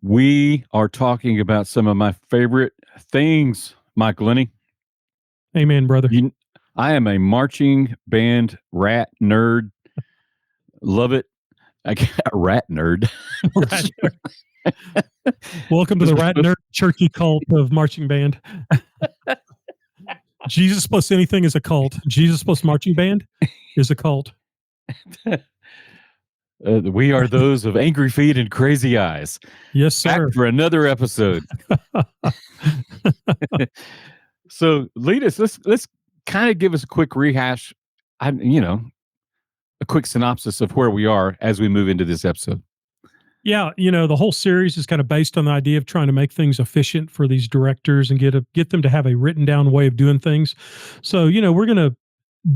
We are talking about some of my favorite things, Mike Lunney. Amen, brother. I am a marching band rat nerd. Love it. I got rat nerd. Rat nerd. Welcome to the rat nerd churchy cult of marching band. Jesus plus anything is a cult. Jesus plus marching band is a cult. We are those of angry feet and crazy eyes. Yes, sir. Back for another episode. So, lead us. Let's kind of give us a quick rehash. A quick synopsis of where we are as we move into this episode. Yeah, the whole series is kind of based on the idea of trying to make things efficient for these directors and get them to have a written down way of doing things. So, we're going to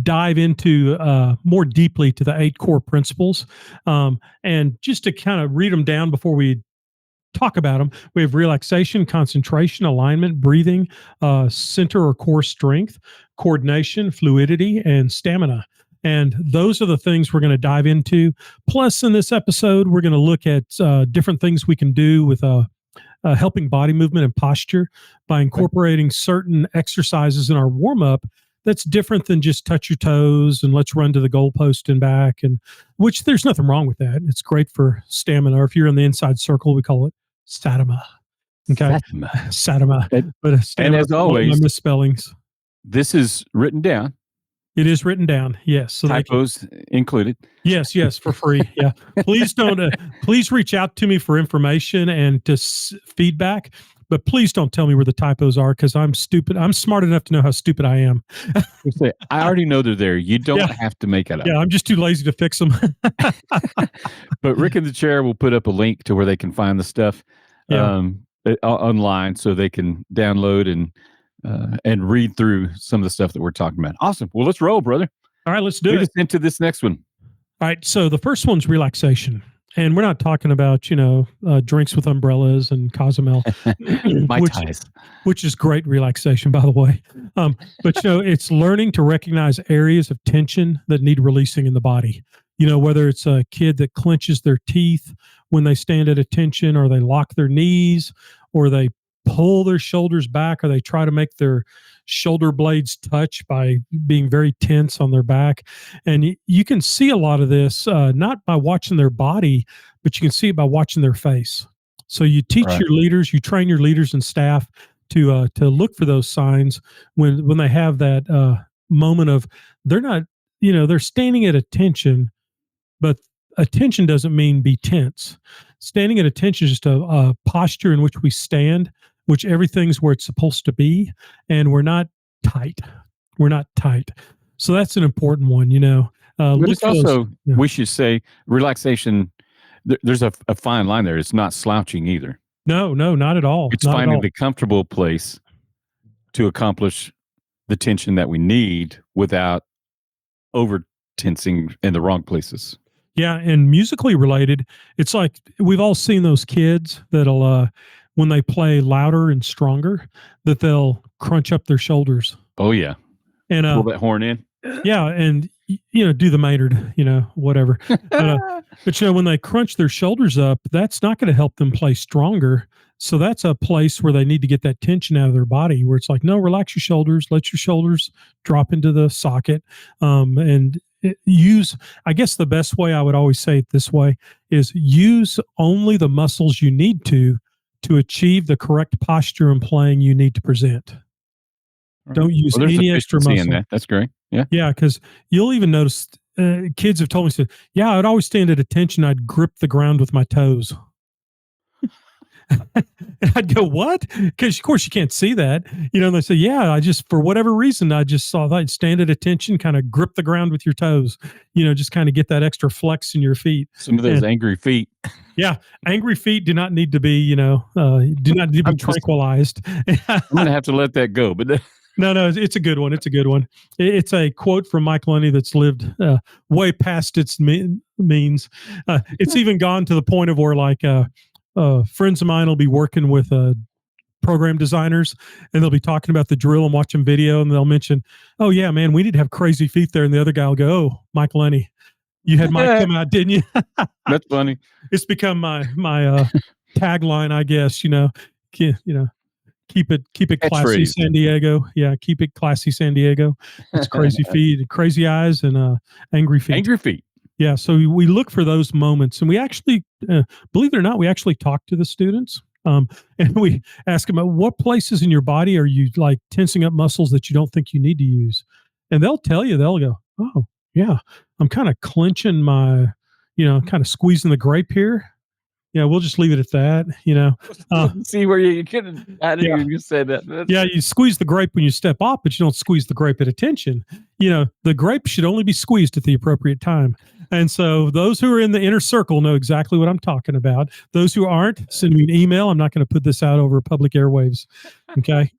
dive into more deeply to the 8 core principles. And just to kind of read them down before we talk about them, we have relaxation, concentration, alignment, breathing, center or core strength, coordination, fluidity, and stamina. And those are the things we're going to dive into. Plus, in this episode, we're going to look at different things we can do with helping body movement and posture by incorporating certain exercises in our warm-up that's different than just touch your toes and let's run to the goalpost and back, and which there's nothing wrong with that. It's great for stamina. Or if you're in the inside circle, we call it satimna. Okay, satimna. But and as always, misspellings. This is written down. It is written down. Yes. So typos included. Yes, for free. Yeah. Please don't. Please reach out to me for information and to feedback. But please don't tell me where the typos are because I'm stupid. I'm smart enough to know how stupid I am. I already know they're there. You don't have to make it up. Yeah, I'm just too lazy to fix them. But Rick in the Chair will put up a link to where they can find the stuff online so they can download and read through some of the stuff that we're talking about. Awesome. Well, let's roll, brother. All right, let's do it. Lead us into this next one. All right. So the first one's relaxation. And we're not talking about, drinks with umbrellas and Cozumel, which is great relaxation, by the way. But, it's learning to recognize areas of tension that need releasing in the body. Whether it's a kid that clenches their teeth when they stand at attention, or they lock their knees, or they pull their shoulders back, or they try to make their shoulder blades touch by being very tense on their back. And you can see a lot of this, not by watching their body, but you can see it by watching their face. So you teach your leaders, you train your leaders and staff to look for those signs when they have that moment of they're not, they're standing at attention, but attention doesn't mean be tense. Standing at attention is just a posture in which we stand, which everything's where it's supposed to be, and we're not tight. We're not tight. So that's an important one, But it's also, we should say, relaxation, there's a fine line there. It's not slouching either. No, not at all. It's finding the comfortable place to accomplish the tension that we need without over-tensing in the wrong places. Yeah, and musically related, it's like we've all seen those kids that'll... when they play louder and stronger, that they'll crunch up their shoulders. Oh yeah. And pull that horn in. Yeah. And, do the Maynard, whatever. But when they crunch their shoulders up, that's not going to help them play stronger. So that's a place where they need to get that tension out of their body, where it's like, no, relax your shoulders, let your shoulders drop into the socket. And I guess the best way I would always say it this way is use only the muscles you need to achieve the correct posture and playing you need to present. Don't use any extra muscle. That's great. Yeah. Yeah, because you'll even notice kids have told me, I'd always stand at attention. I'd grip the ground with my toes. And I'd go, what? Because, of course, you can't see that. And they say, I just, for whatever reason, I just saw that. Stand at attention, kind of grip the ground with your toes, just kind of get that extra flex in your feet. Some of those angry feet. Yeah. Angry feet do not need to be, do not need to be tranquilized. I'm going to have to let that go. But No, it's a good one. It's a good one. It's a quote from Mike Lunney that's lived way past its means. It's even gone to the point of where, like, friends of mine will be working with program designers, and they'll be talking about the drill and watching video, and they'll mention, oh yeah, man, we need to have crazy feet there. And the other guy will go, oh, Mike Lunney, you had Mike come out, didn't you? That's funny. It's become my tagline, I guess. Keep it classy, Catchphrase. San Diego. Yeah, keep it classy, San Diego. It's crazy feet, crazy eyes, and angry feet. Angry feet. Yeah, so we look for those moments, and we actually, believe it or not, we actually talk to the students, and we ask them, what places in your body are you like tensing up muscles that you don't think you need to use? And they'll tell you, they'll go, oh, yeah, I'm kind of clenching my, kind of squeezing the grape here. Yeah, we'll just leave it at that. See where you couldn't. I didn't Yeah. even say that. Yeah, you squeeze the grape when you step off, but you don't squeeze the grape at attention. The grape should only be squeezed at the appropriate time. And so those who are in the inner circle know exactly what I'm talking about. Those who aren't, send me an email. I'm not going to put this out over public airwaves. Okay.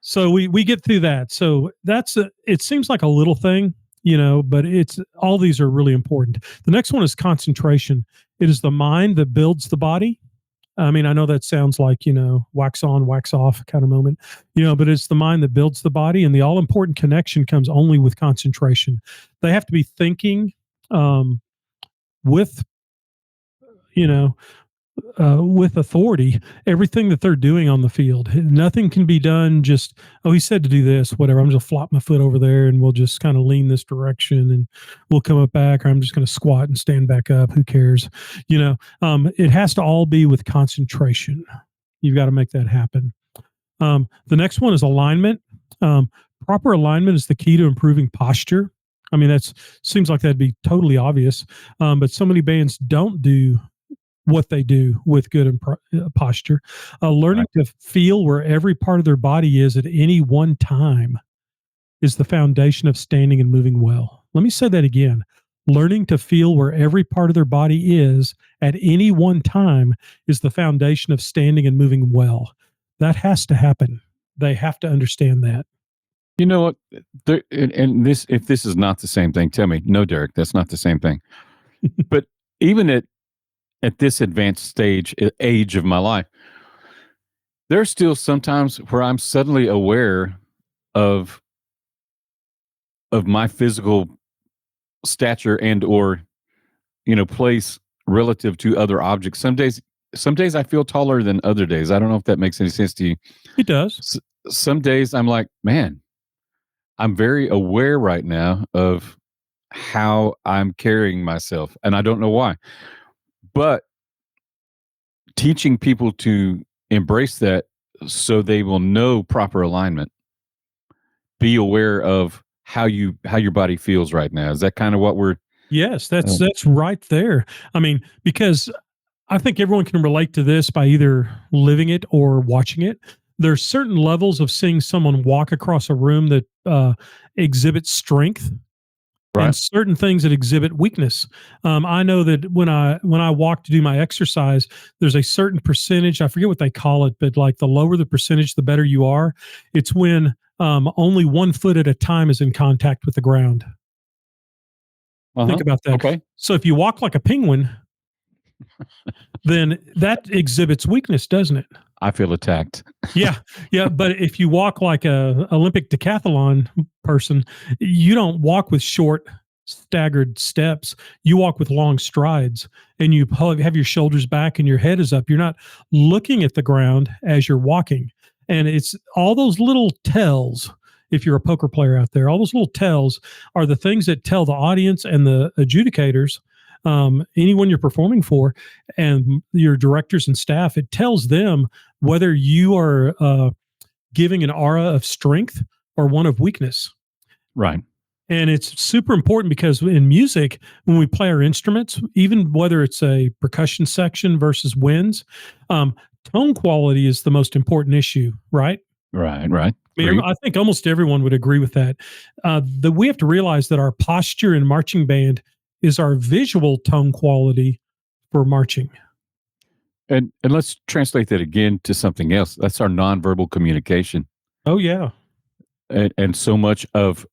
So we get through that. So it seems like a little thing, but all these are really important. The next one is concentration. It is the mind that builds the body. I mean, I know that sounds like, wax on, wax off kind of moment, but it's the mind that builds the body, and the all important connection comes only with concentration. They have to be thinking with, with authority, everything that they're doing on the field. Nothing can be done just, oh, he said to do this, whatever. I'm just flop my foot over there and we'll just kind of lean this direction and we'll come up back, or I'm just going to squat and stand back up. Who cares? It has to all be with concentration. You've got to make that happen. The next one is alignment. Proper alignment is the key to improving posture. I mean, seems like that'd be totally obvious, but so many bands don't do what they do with good posture. Learning to feel where every part of their body is at any one time is the foundation of standing and moving well. Let me say that again. Learning to feel where every part of their body is at any one time is the foundation of standing and moving well. That has to happen. They have to understand that. You know what? If this is not the same thing, tell me. No, Derek, that's not the same thing. But even at this advanced age of my life, there's still sometimes where I'm suddenly aware of my physical stature and or place relative to other objects. Some days I feel taller than other days. I don't know if that makes any sense to you. It does. Some days I'm like, man, I'm very aware right now of how I'm carrying myself, and I don't know why. But teaching people to embrace that so they will know proper alignment, be aware of how your body feels right now. Is that kind of what we're? Yes, that's right there. I mean, because I think everyone can relate to this by either living it or watching it. There's certain levels of seeing someone walk across a room that exhibits strength, right, and certain things that exhibit weakness. I know that when I walk to do my exercise, there's a certain percentage. I forget what they call it, but like the lower the percentage, the better you are. It's when only 1 foot at a time is in contact with the ground. Think about that. Okay. So if you walk like a penguin, then that exhibits weakness, doesn't it? I feel attacked. Yeah. But if you walk like a Olympic decathlon person, you don't walk with short, staggered steps. You walk with long strides, and you have your shoulders back and your head is up. You're not looking at the ground as you're walking. And it's all those little tells. If you're a poker player out there, all those little tells are the things that tell the audience and the adjudicators, anyone you're performing for, and your directors and staff, it tells them whether you are giving an aura of strength or one of weakness. Right. And it's super important because in music, when we play our instruments, even whether it's a percussion section versus winds, tone quality is the most important issue, right? Right. I mean, I think almost everyone would agree with that. We have to realize that our posture in marching band is our visual tone quality for marching. And let's translate that again to something else. That's our nonverbal communication. Oh, yeah. And so much of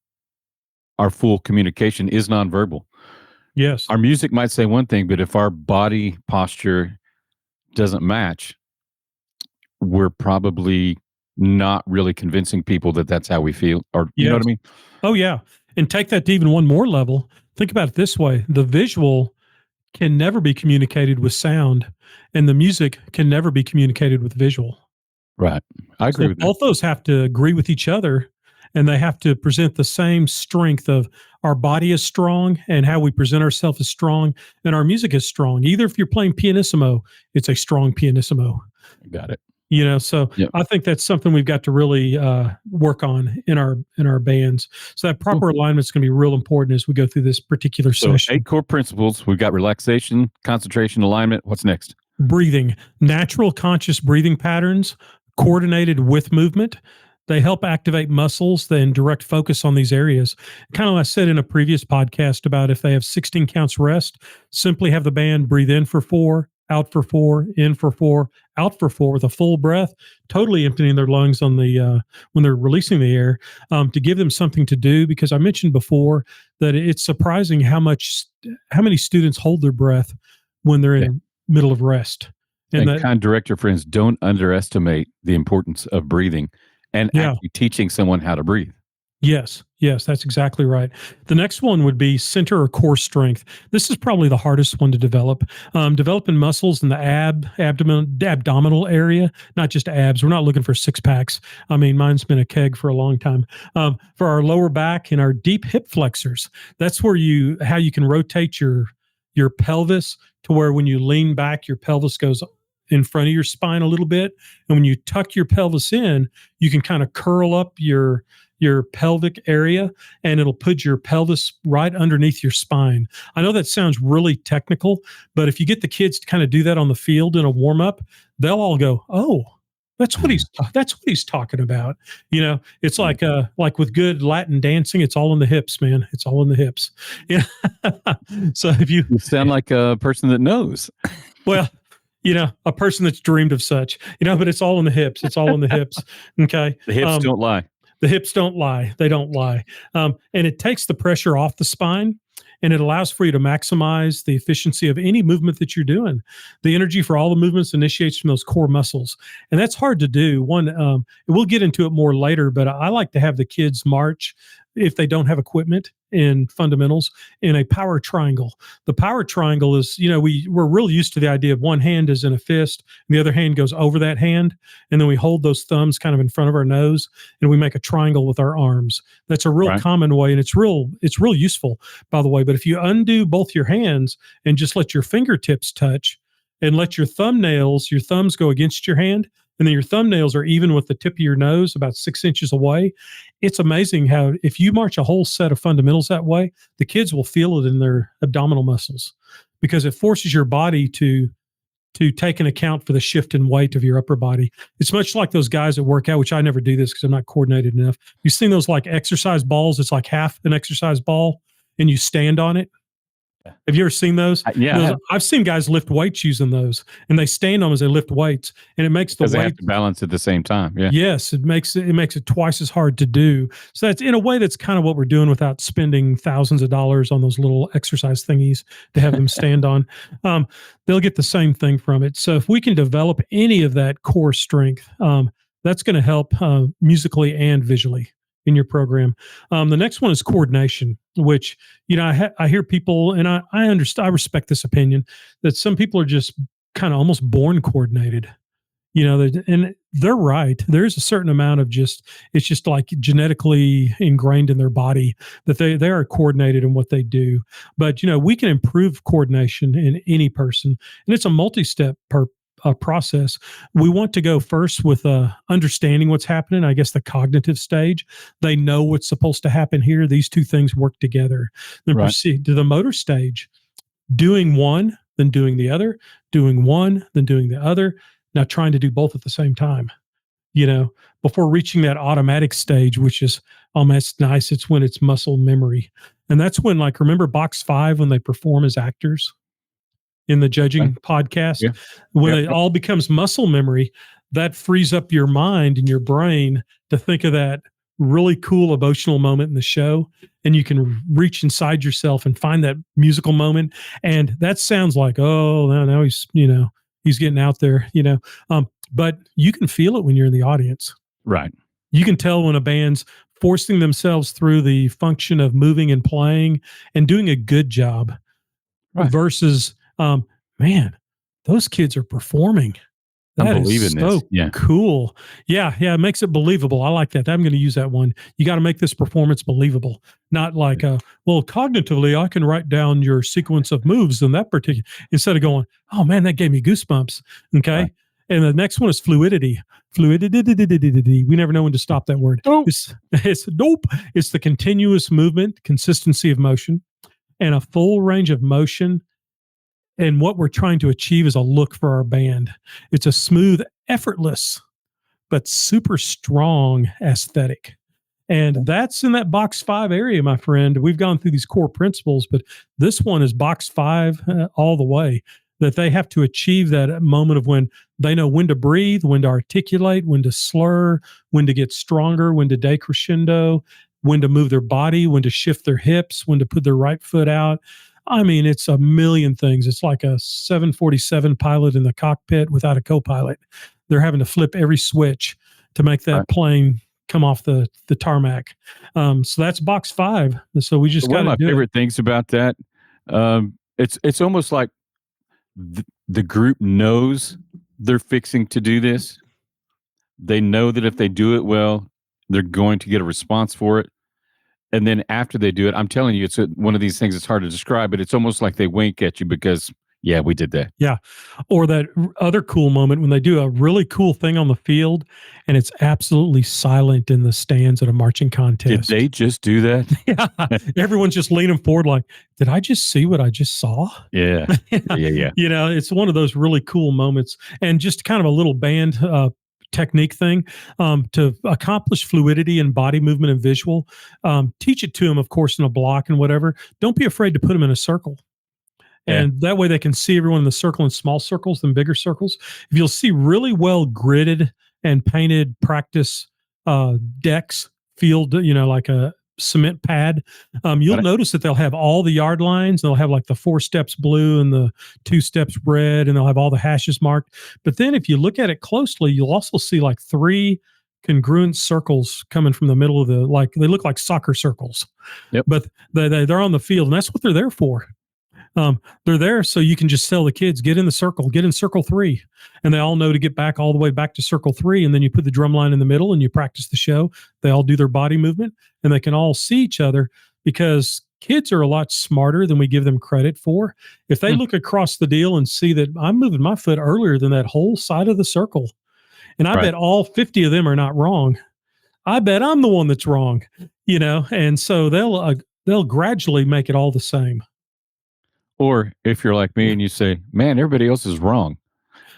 our full communication is nonverbal. Yes. Our music might say one thing, but if our body posture doesn't match, we're probably not really convincing people that that's how we feel, or you know what I mean? Oh, yeah. And take that to even one more level. Think about it this way. The visual can never be communicated with sound, and the music can never be communicated with visual. Right. I agree So with that. both those have to agree with each other, and they have to present the same strength of our body is strong and how we present ourselves is strong and our music is strong. Either if you're playing pianissimo, it's a strong pianissimo. Got it. So Yep. I think that's something we've got to really work on in our bands. So that proper alignment is going to be real important as we go through this particular session. 8 core principles. We've got relaxation, concentration, alignment. What's next? Breathing, natural conscious breathing patterns coordinated with movement. They help activate muscles and direct focus on these areas. Kind of like I said in a previous podcast about if they have 16 counts rest, simply have the band breathe in for 4, out for 4, in for 4, out for 4 with a full breath, totally emptying their lungs on the when they're releasing the air, to give them something to do. Because I mentioned before that it's surprising how many students hold their breath when they're in middle of rest. And kind director friends, don't underestimate the importance of breathing and actually teaching someone how to breathe. Yes, that's exactly right. The next one would be center or core strength. This is probably the hardest one to develop. Developing muscles in the abdominal area, not just abs. We're not looking for 6-packs. I mean, mine's been a keg for a long time. For our lower back and our deep hip flexors, that's where how you can rotate your pelvis to where when you lean back, your pelvis goes in front of your spine a little bit. And when you tuck your pelvis in, you can kind of curl up your pelvic area and it'll put your pelvis right underneath your spine. I know that sounds really technical, but if you get the kids to kind of do that on the field in a warm up, they'll all go, "Oh, that's what he's talking about." It's like with good Latin dancing, it's all in the hips, man. It's all in the hips. Yeah. So you sound like a person that knows. Well, a person that's dreamed of such, but it's all in the hips. It's all in the hips. Okay. The hips don't lie. The hips don't lie. They don't lie. And it takes the pressure off the spine and it allows for you to maximize the efficiency of any movement that you're doing. The energy for all the movements initiates from those core muscles. And that's hard to do. We'll get into it more later, but I like to have the kids march if they don't have equipment in fundamentals in a power triangle. The power triangle is, we're real used to the idea of one hand is in a fist and the other hand goes over that hand. And then we hold those thumbs kind of in front of our nose and we make a triangle with our arms. That's a real common way. And it's real useful, by the way. But if you undo both your hands and just let your fingertips touch and let your thumbs go against your hand, and then your thumbnails are even with the tip of your nose about 6 inches away. It's amazing how if you march a whole set of fundamentals that way, the kids will feel it in their abdominal muscles because it forces your body to take an account for the shift in weight of your upper body. It's much like those guys that work out, which I never do this because I'm not coordinated enough. You've seen those like exercise balls. It's like half an exercise ball and you stand on it. Have you ever seen those? Yeah. I've seen guys lift weights using those and they stand on them as they lift weights and it makes the weight. They have to balance at the same time. Yeah. Yes. It makes it twice as hard to do. So that's in a way, that's kind of what we're doing without spending thousands of dollars on those little exercise thingies to have them stand on. They'll get the same thing from it. So if we can develop any of that core strength, that's going to help musically and visually in your program. The next one is coordination, which, I hear people, and I understand, I respect this opinion, that some people are just kind of almost born coordinated, and they're right. There's a certain amount of it's just like genetically ingrained in their body that they are coordinated in what they do. But, we can improve coordination in any person, and it's a multi-step process. We want to go first with understanding what's happening. I guess the cognitive stage. They know what's supposed to happen here. These two things work together. Then proceed to the motor stage, doing one, then doing the other, doing one, then doing the other. Now trying to do both at the same time, before reaching that automatic stage, which is almost nice. It's when it's muscle memory. And that's when, like, remember box 5 when they perform as actors in the judging podcast, when it all becomes muscle memory, that frees up your mind and your brain to think of that really cool emotional moment in the show. And you can reach inside yourself and find that musical moment. And that sounds like, oh, now he's, he's getting out there, but you can feel it when you're in the audience. Right. You can tell when a band's forcing themselves through the function of moving and playing and doing a good job versus Um, man, those kids are performing. I'm That is believing this. so Yeah. cool. Yeah, yeah, it makes it believable. I like that. I'm going to use that one. You got to make this performance believable, not like, well, cognitively, I can write down your sequence of moves in that particular, instead of going, oh man, that gave me goosebumps. Right. Okay. And the next one is fluidity. Fluidddiiiitdddty. We never know when to stop that word. Oh, It's dope. It's the continuous movement, consistency of motion, and a full range of motion. And what we're trying to achieve is a look for our band. It's a smooth, effortless, but super strong aesthetic. And that's in that box 5 area, my friend. We've gone through these core principles, but this one is box 5 all the way. That they have to achieve that moment of when they know when to breathe, when to articulate, when to slur, when to get stronger, when to decrescendo, when to move their body, when to shift their hips, when to put their right foot out. I mean, it's a million things. It's like a 747 pilot in the cockpit without a co-pilot. They're having to flip every switch to make that right. plane come off the tarmac. So that's box 5. So we just One got of to my do it. favorite things about that, it's almost like the group knows they're fixing to do this. They know that if they do it well, they're going to get a response for it. And then after they do it, I'm telling you, it's one of these things that's hard to describe, but it's almost like they wink at you because, yeah, we did that. Yeah. Or that other cool moment when they do a really cool thing on the field and it's absolutely silent in the stands at a marching Did contest. they just do that? Yeah. Everyone's just leaning forward like, did I just see what I just saw? Yeah. Yeah. You know, it's one of those really cool moments. And just kind of a little band technique thing to accomplish fluidity and body movement and visual. Teach it to them, of course, in a block and whatever. Don't be afraid to put them in a circle. Yeah. And that way they can see everyone in the circle in small circles than bigger circles. If you'll see really well gridded and painted practice decks, field, you know, like a cement pad, you'll notice that they'll have all the yard lines. They'll have like the 4 steps blue and the 2 steps red, and they'll have all the hashes marked. But then if you look at it closely, you'll also see like 3 congruent circles coming from the middle of the, like they look like soccer circles. Yep. But they're on the field, and that's what they're there for. They're there so you can just tell the kids, get in the circle, get in circle 3. And they all know to get back all the way back to circle 3. And then you put the drum line in the middle and you practice the show. They all do their body movement and they can all see each other because kids are a lot smarter than we give them credit for. If they look across the deal and see that I'm moving my foot earlier than that whole side of the circle, and I bet all 50 of them are not wrong. I bet I'm the one that's wrong, you know? And so they'll gradually make it all the same. Or if you're like me and you say, man, everybody else is wrong.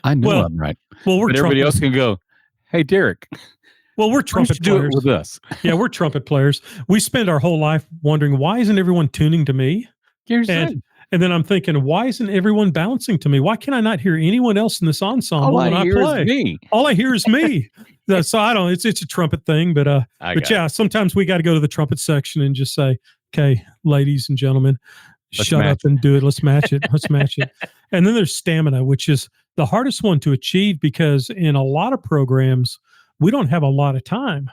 I know Well, I'm right. well, we're But everybody trumpet. else can go, hey, Derek, Well, we're why don't trumpet you do it players. with us? Yeah, we're trumpet players. We spend our whole life wondering why isn't everyone tuning to me? And then I'm thinking, why isn't everyone bouncing to me? Why can I not hear anyone else in this ensemble All I when I hear is play? me. All I hear is me. So I don't. It's a trumpet thing, but yeah, sometimes we got to go to the trumpet section and just say, okay, ladies and gentlemen, shut up and do it. Let's match it. Let's match it. And then there's stamina, which is the hardest one to achieve because in a lot of programs, we don't have a lot of time.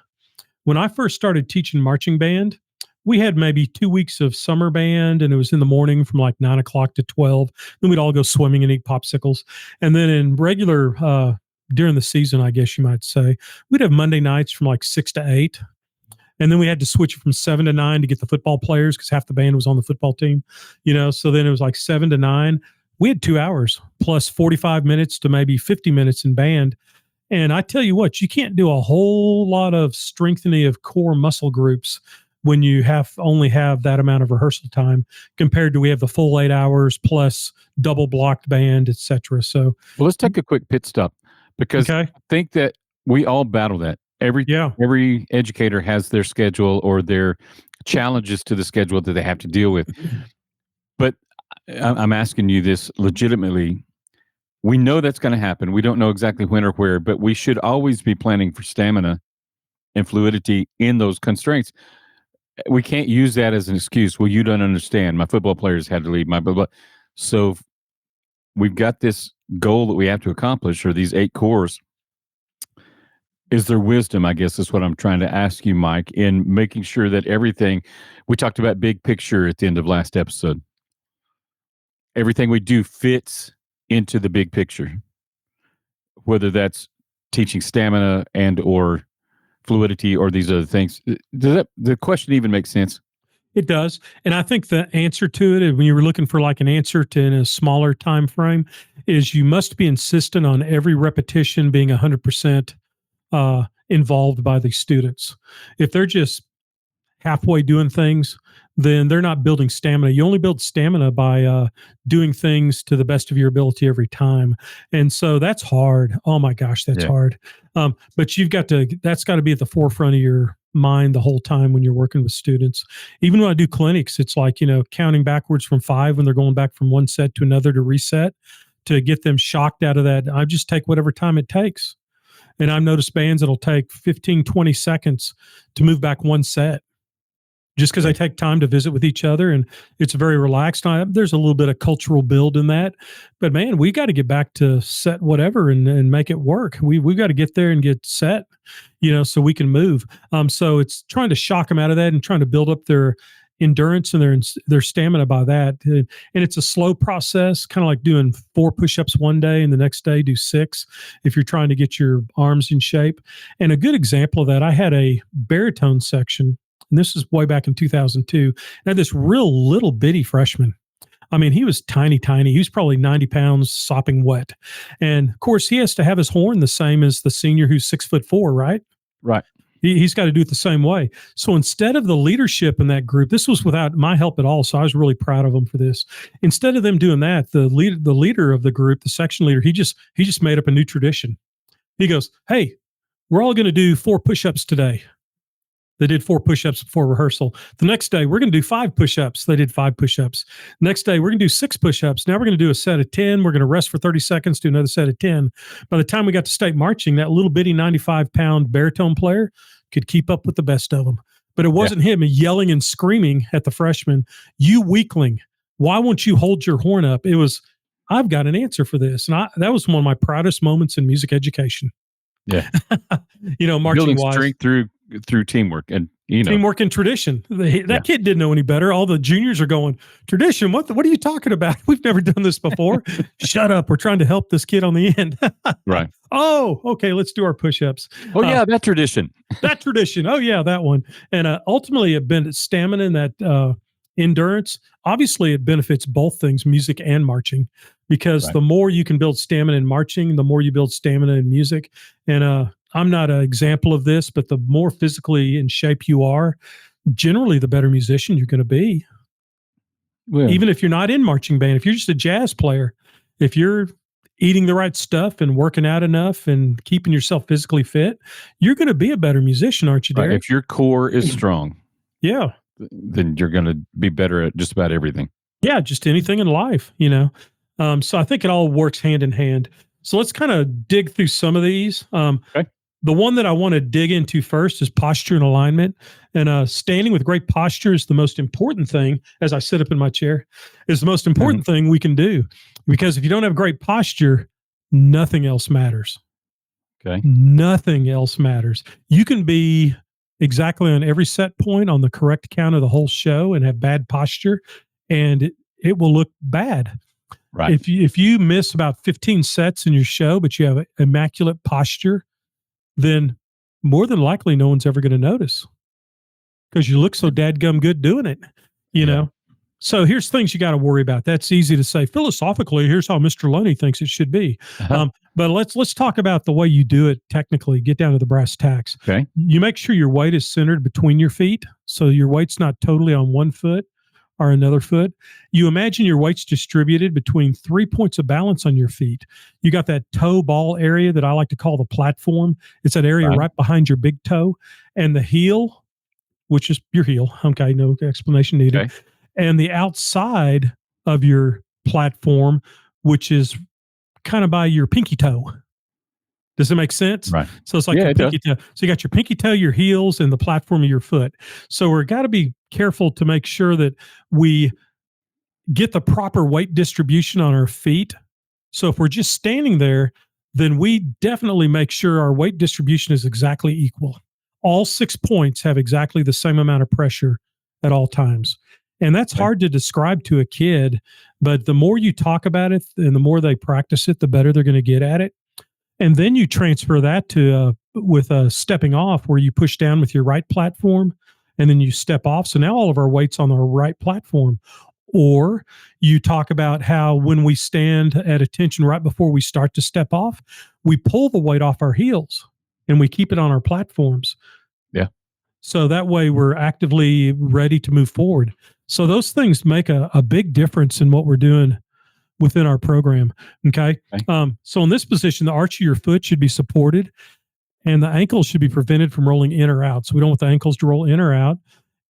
When I first started teaching marching band, we had maybe 2 weeks of summer band, and it was in the morning from like 9 o'clock to 12. Then we'd all go swimming and eat popsicles. And then in regular, during the season, I guess you might say, we'd have Monday nights from like 6 to 8. And then we had to switch from 7 to 9 to get the football players because half the band was on the football team, you know. So then it was like 7 to 9. We had 2 hours plus 45 minutes to maybe 50 minutes in band. And I tell you what, you can't do a whole lot of strengthening of core muscle groups when you only have that amount of rehearsal time compared to we have the full 8 hours plus double blocked band, etc. So, well, let's take a quick pit stop because I think that we all battle that. Every educator has their schedule or their challenges to the schedule that they have to deal with. But I'm asking you this legitimately. We know that's going to happen. We don't know exactly when or where, but we should always be planning for stamina and fluidity in those constraints. We can't use that as an excuse. Well, you don't understand. My football players had to leave. My blah, blah. So we've got this goal that we have to accomplish, or these 8 cores. Is there wisdom, I guess is what I'm trying to ask you, Mike, in making sure that everything, we talked about big picture at the end of last episode. everything we do fits into the big picture, whether that's teaching stamina and or fluidity or these other things. Does the question even make sense? It does. And I think the answer to it, when you were looking for like an answer to in a smaller time frame, is you must be insistent on every repetition being 100% involved by the students. If they're just halfway doing things, then they're not building stamina. You only build stamina by doing things to the best of your ability every time. And so that's hard. Oh my gosh, that's hard. But that's got to be at the forefront of your mind the whole time when you're working with students. Even when I do clinics, it's like, counting backwards from 5 when they're going back from one set to another to reset, to get them shocked out of that. I just take whatever time it takes. And I've noticed bands that'll take 15, 20 seconds to move back one set, just because they take time to visit with each other, and it's very relaxed. There's a little bit of cultural build in that, but man, we got to get back to set whatever and make it work. We've got to get there and get set, so we can move. So it's trying to shock them out of that and trying to build up their endurance and their stamina by that. And it's a slow process, kind of like doing 4 push-ups one day and the next day do 6 if you're trying to get your arms in shape. And a good example of that, I had a baritone section, and this is way back in 2002. I had this real little bitty freshman. I mean, he was tiny. He was probably 90 pounds, sopping wet. And of course, he has to have his horn the same as the senior who's 6'4", right? Right. He's got to do it the same way. So instead of the leadership in that group, this was without my help at all. So I was really proud of them for this. Instead of them doing that, the leader of the group, the section leader, he just made up a new tradition. He goes, "Hey, we're all going to do 4 push-ups today." They did 4 push-ups before rehearsal. The next day, we're going to do 5 push-ups. They did 5 push-ups. Next day, we're going to do 6 push-ups. Now we're going to do a set of 10. We're going to rest for 30 seconds, do another set of 10. By the time we got to state marching, that little bitty 95-pound baritone player could keep up with the best of them. But it wasn't him yelling and screaming at the freshman, "You weakling, why won't you hold your horn up?" It was, "I've got an answer for this." And that was one of my proudest moments in music education. Yeah. Marching building wise. strength through teamwork and teamwork and tradition. That kid didn't know any better. All the juniors are going, "Tradition? What are you talking about? We've never done this before." Shut up. We're trying to help this kid on the end. Right. Oh, okay. Let's do our push-ups. Oh yeah, that tradition. That tradition. Oh yeah, that one. And ultimately it benefits stamina and that endurance. Obviously it benefits both things, music and marching, because the more you can build stamina in marching, the more you build stamina in music. And I'm not an example of this, but the more physically in shape you are, generally the better musician you're going to be. Well, even if you're not in marching band, if you're just a jazz player, if you're eating the right stuff and working out enough and keeping yourself physically fit, you're going to be a better musician, aren't you, Derek? Right. If your core is strong, then you're going to be better at just about everything. Yeah, just anything in life, So I think it all works hand in hand. So let's kind of dig through some of these. Okay. The one that I want to dig into first is posture and alignment. And standing with great posture is the most important thing, as I sit up in my chair, is the most important thing we can do. Because if you don't have great posture, nothing else matters. Okay. Nothing else matters. You can be exactly on every set point on the correct count of the whole show and have bad posture, and it will look bad. Right. If you miss about 15 sets in your show, but you have immaculate posture, then more than likely no one's ever going to notice because you look so dadgum good doing it, know? So here's things you got to worry about. That's easy to say philosophically. Here's how Mr. Lunney thinks it should be. But let's talk about the way you do it technically. Get down to the brass tacks. Okay. You make sure your weight is centered between your feet, so your weight's not totally on one foot or another foot. You imagine your weight's distributed between 3 points of balance on your feet. You got that toe ball area that I like to call the platform. It's that area right behind your big toe, and the heel, which is your heel. Okay, no explanation needed. Okay. And the outside of your platform, which is kind of by your pinky toe. Does it make sense? Right. So it's like your pinky toe. So you got your pinky toe, your heels, and the platform of your foot. So we're got to be careful to make sure that we get the proper weight distribution on our feet. So if we're just standing there, then we definitely make sure our weight distribution is exactly equal. All 6 points have exactly the same amount of pressure at all times. And that's hard to describe to a kid, but the more you talk about it and the more they practice it, the better they're going to get at it. And then you transfer that to with stepping off, where you push down with your right platform and then you step off. So now all of our weight's on our right platform. Or you talk about how when we stand at attention right before we start to step off, we pull the weight off our heels and we keep it on our platforms. Yeah. So that way we're actively ready to move forward. So those things make a big difference in what we're doing within our program. Okay. So in this position, the arch of your foot should be supported and the ankles should be prevented from rolling in or out. So we don't want the ankles to roll in or out.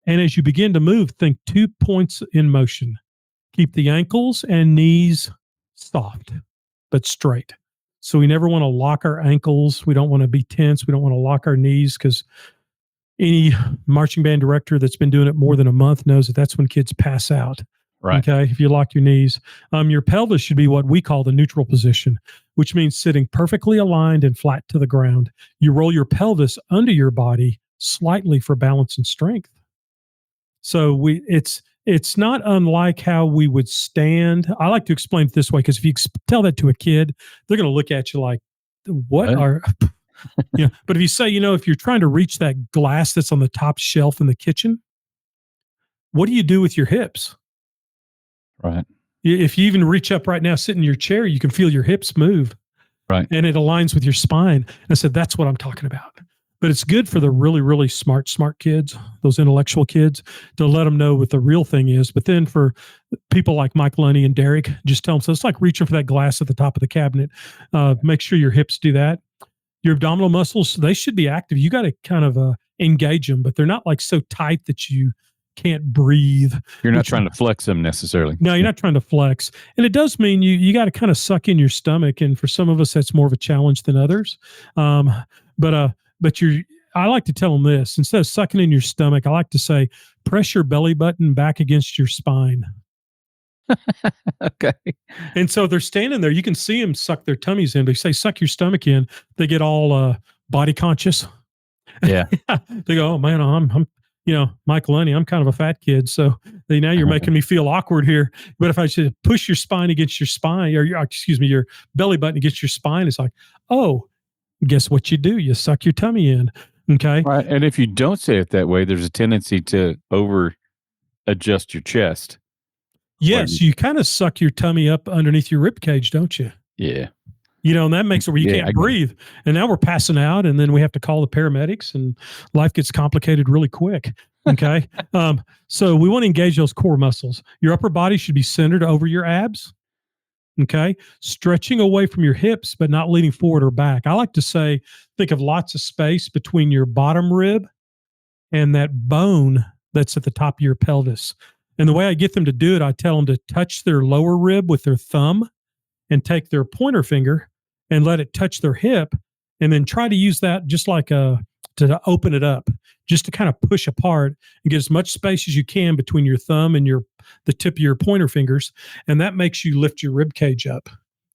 And as you begin to move, think 2 points in motion. Keep the ankles and knees soft, but straight. So we never want to lock our ankles. We don't want to be tense. We don't want to lock our knees, because any marching band director that's been doing it more than a month knows that that's when kids pass out. Right. Okay. If you lock your knees, your pelvis should be what we call the neutral position, which means sitting perfectly aligned and flat to the ground. You roll your pelvis under your body slightly for balance and strength. So it's not unlike how we would stand. I like to explain it this way, because if you tell that to a kid, they're going to look at you like, what are, but if you say, if you're trying to reach that glass that's on the top shelf in the kitchen, what do you do with your hips? Right. If you even reach up right now, sit in your chair, you can feel your hips move. Right. And it aligns with your spine. And I said, that's what I'm talking about. But it's good for the really, really smart kids, those intellectual kids, to let them know what the real thing is. But then for people like Mike Lunney and Derek, just tell them, so it's like reaching for that glass at the top of the cabinet. Make sure your hips do that. Your abdominal muscles, they should be active. You got to kind of engage them, but they're not like so tight that you can't breathe. You're not trying to flex them necessarily. No, you're not trying to flex. And it does mean you got to kind of suck in your stomach. And for some of us, that's more of a challenge than others. But I like to tell them this: instead of sucking in your stomach, I like to say, press your belly button back against your spine. Okay. And so they're standing there. You can see them suck their tummies in. But you say, suck your stomach in. They get all body conscious. Yeah. They go, oh man, I'm Mike Lunney, I'm kind of a fat kid. So now you're making me feel awkward here. But if I should push your spine against your spine, or your belly button against your spine, it's like, oh, guess what you do? You suck your tummy in. Okay. Right. And if you don't say it that way, there's a tendency to over adjust your chest. Yes. You kind of suck your tummy up underneath your rib cage, don't you? Yeah. And that makes it where you can't breathe. And now we're passing out, and then we have to call the paramedics, and life gets complicated really quick. Okay. So we want to engage those core muscles. Your upper body should be centered over your abs. Okay. Stretching away from your hips, but not leaning forward or back. I like to say, think of lots of space between your bottom rib and that bone that's at the top of your pelvis. And the way I get them to do it, I tell them to touch their lower rib with their thumb and take their pointer finger and let it touch their hip, and then try to use that just like to open it up, just to kind of push apart and get as much space as you can between your thumb and the tip of your pointer fingers. And that makes you lift your rib cage up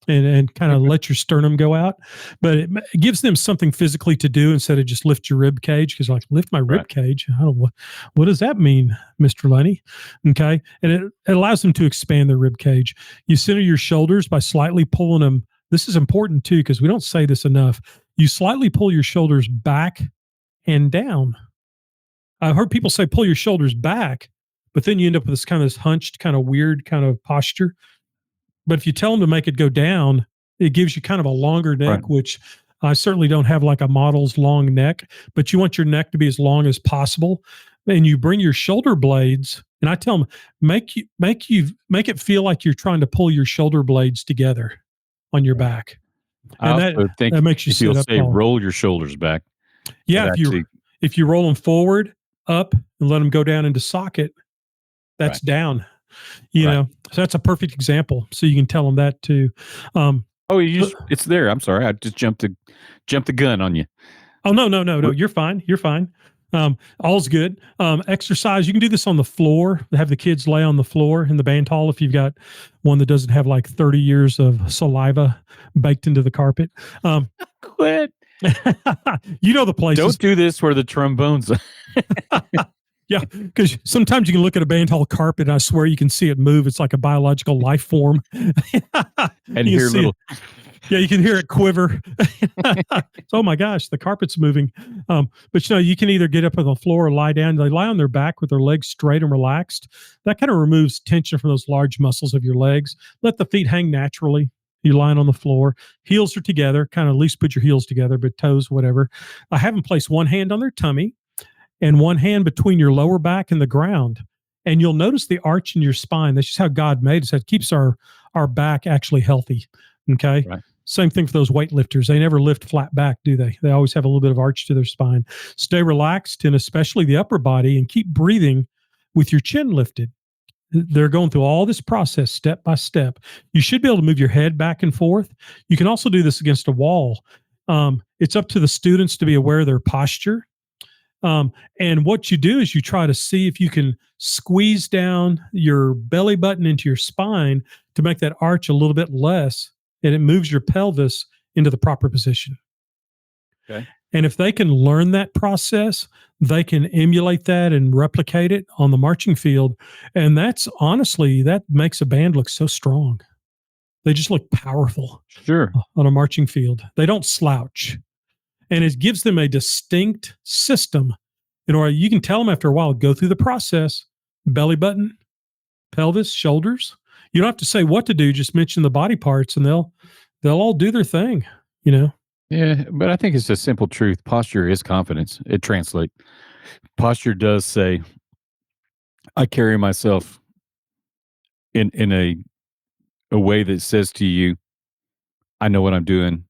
and kind of let your sternum go out. But it gives them something physically to do instead of just lift your rib cage. Because like, lift my rib cage. I don't know, what does that mean, Mr. Lunney? Okay. And it allows them to expand their rib cage. You center your shoulders by slightly pulling them. This is important too, because we don't say this enough. You slightly pull your shoulders back and down. I've heard people say pull your shoulders back, but then you end up with this hunched, kind of weird kind of posture. But if you tell them to make it go down, it gives you kind of a longer neck, which I certainly don't have like a model's long neck, but you want your neck to be as long as possible. And you bring your shoulder blades, and I tell them, make it feel like you're trying to pull your shoulder blades together on your back. And that makes you sit up tall. Roll your shoulders back. Yeah, if you roll them forward, up, and let them go down into socket, that's down. So that's a perfect example. So you can tell them that too. It's there. I'm sorry, I just jumped the gun on you. Oh no. You're fine. All's good. Exercise. You can do this on the floor. Have the kids lay on the floor in the band hall if you've got one that doesn't have like 30 years of saliva baked into the carpet. Quit. You know the places. Don't do this where the trombones. Yeah, because sometimes you can look at a band hall carpet and I swear you can see it move. It's like a biological life form. You And can hear see little. Yeah, you can hear it quiver. Oh my gosh, the carpet's moving. But you can either get up on the floor or lie down. They lie on their back with their legs straight and relaxed. That kind of removes tension from those large muscles of your legs. Let the feet hang naturally. You're lying on the floor. Heels are together. Kind of at least put your heels together, but toes, whatever. I have them place one hand on their tummy and one hand between your lower back and the ground. And you'll notice the arch in your spine. That's just how God made us. That keeps our back actually healthy. Okay. Right. Same thing for those weightlifters. They never lift flat back, do they? They always have a little bit of arch to their spine. Stay relaxed, and especially the upper body, and keep breathing with your chin lifted. They're going through all this process step by step. You should be able to move your head back and forth. You can also do this against a wall. It's up to the students to be aware of their posture. And what you do is you try to see if you can squeeze down your belly button into your spine to make that arch a little bit less, and it moves your pelvis into the proper position. Okay. And if they can learn that process, they can emulate that and replicate it on the marching field. And that's honestly, that makes a band look so strong. They just look powerful. Sure. On a marching field. They don't slouch. And it gives them a distinct system. You can tell them after a while, go through the process, belly button, pelvis, shoulders. You don't have to say what to do, just mention the body parts and they'll all do their thing, Yeah, but I think it's a simple truth. Posture is confidence. It translates. Posture does say, I carry myself in a way that says to you, I know what I'm doing.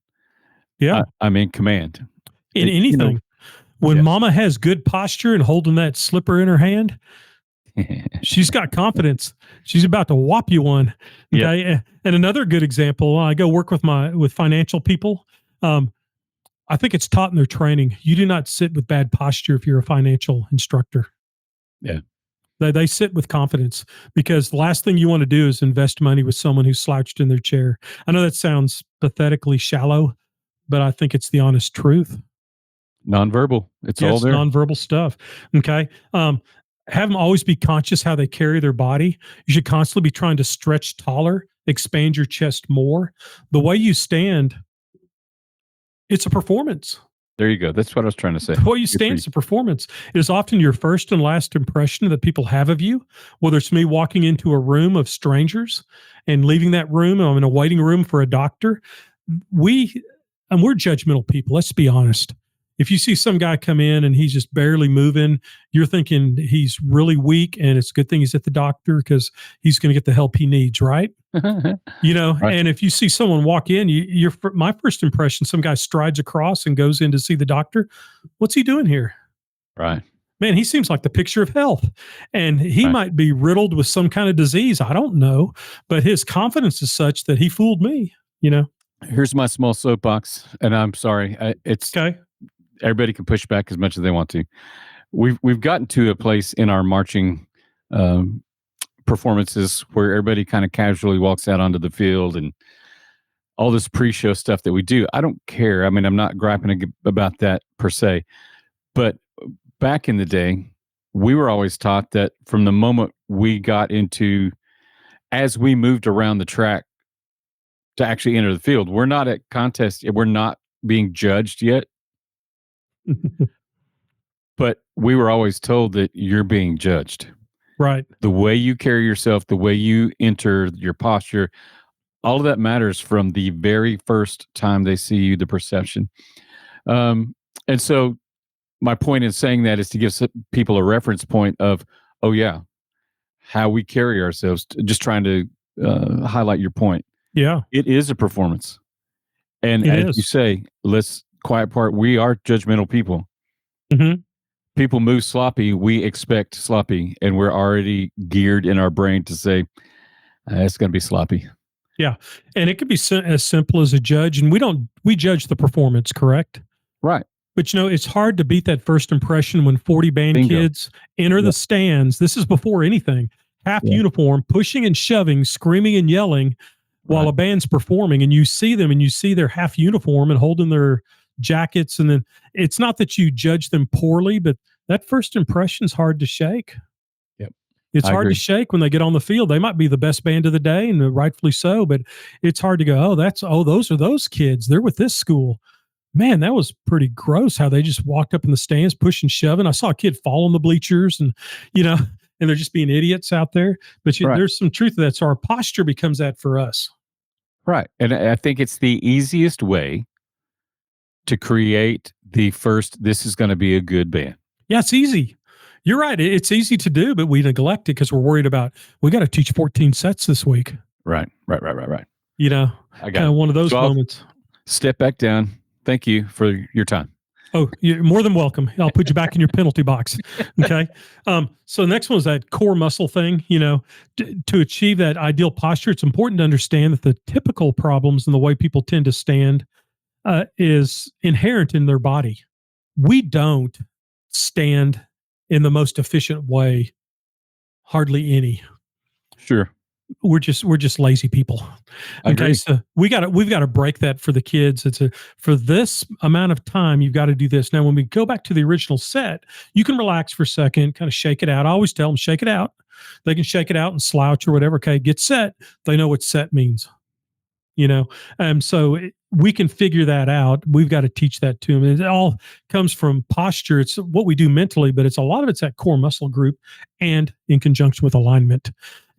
Yeah. I'm in command. In anything. When yes. Mama has good posture and holding that slipper in her hand, she's got confidence. She's about to whop you one. Okay. Yep. And another good example, I go work with financial people. I think it's taught in their training. You do not sit with bad posture if you're a financial instructor. Yeah. They sit with confidence, because the last thing you want to do is invest money with someone who's slouched in their chair. I know that sounds pathetically shallow, but I think it's the honest truth. Nonverbal. It's all there. Nonverbal stuff. Okay. Have them always be conscious how they carry their body. You should constantly be trying to stretch taller, expand your chest more. The way you stand, it's a performance. There you go. That's what I was trying to say. The way you stand is a performance. It is often your first and last impression that people have of you, whether it's me walking into a room of strangers and leaving that room. I'm in a waiting room for a doctor. We're judgmental people. Let's be honest. If you see some guy come in and he's just barely moving, you're thinking he's really weak, and it's a good thing he's at the doctor because he's going to get the help he needs, right? Right. And if you see someone walk in, my first impression, some guy strides across and goes in to see the doctor. What's he doing here? Right. Man, he seems like the picture of health, and he might be riddled with some kind of disease. I don't know, but his confidence is such that he fooled me, Here's my small soapbox, and I'm sorry. It's okay. Everybody can push back as much as they want to. We've gotten to a place in our marching performances where everybody kind of casually walks out onto the field, and all this pre-show stuff that we do. I don't care. I mean, I'm not griping about that per se, but back in the day, we were always taught that from the moment we got into, as we moved around the track to actually enter the field, we're not at contest. We're not being judged yet. But we were always told that you're being judged. Right. The way you carry yourself, the way you enter, your posture, all of that matters from the very first time they see you, the perception. And so my point in saying that is to give people a reference point of, oh yeah, how we carry ourselves, just trying to highlight your point. Yeah. It is a performance. And as you say, quiet part, we are judgmental people. Mm-hmm. People move sloppy, we expect sloppy, and we're already geared in our brain to say, it's going to be sloppy. Yeah. And it could be as simple as a judge, and we judge the performance, correct? Right. But it's hard to beat that first impression when 40 band kids enter the stands. This is before anything. Half uniform, pushing and shoving, screaming and yelling while a band's performing, and you see them and you see their half uniform and holding their jackets. And then it's not that you judge them poorly, but that first impression's hard to shake. Yep. It's I hard agree. to shake when they get on the field. They might be the best band of the day, and rightfully so, but it's hard to go, those are those kids. They're with this school. Man, that was pretty gross how they just walked up in the stands, pushing, shoving. I saw a kid fall on the bleachers and, and they're just being idiots out there. But there's some truth to that. So our posture becomes that for us. Right. And I think it's the easiest way to create the first, this is going to be a good band. Yeah, it's easy. You're right. It's easy to do, but we neglect it because we're worried about, we got to teach 14 sets this week. Right. I got kind of one of those moments. Step back down. Thank you for your time. Oh, you're more than welcome. I'll put you back in your penalty box. Okay. So the next one is that core muscle thing. To achieve that ideal posture, it's important to understand that the typical problems and the way people tend to stand is inherent in their body. We don't stand in the most efficient way, hardly any. Sure. We're just lazy people. Okay, so we've got to break that for the kids. For this amount of time, you've got to do this. Now, when we go back to the original set, you can relax for a second, kind of shake it out. I always tell them, shake it out. They can shake it out and slouch or whatever. Okay, get set. They know what set means. So we can figure that out. We've got to teach that to them. It all comes from posture. It's what we do mentally, but a lot of it's that core muscle group and in conjunction with alignment.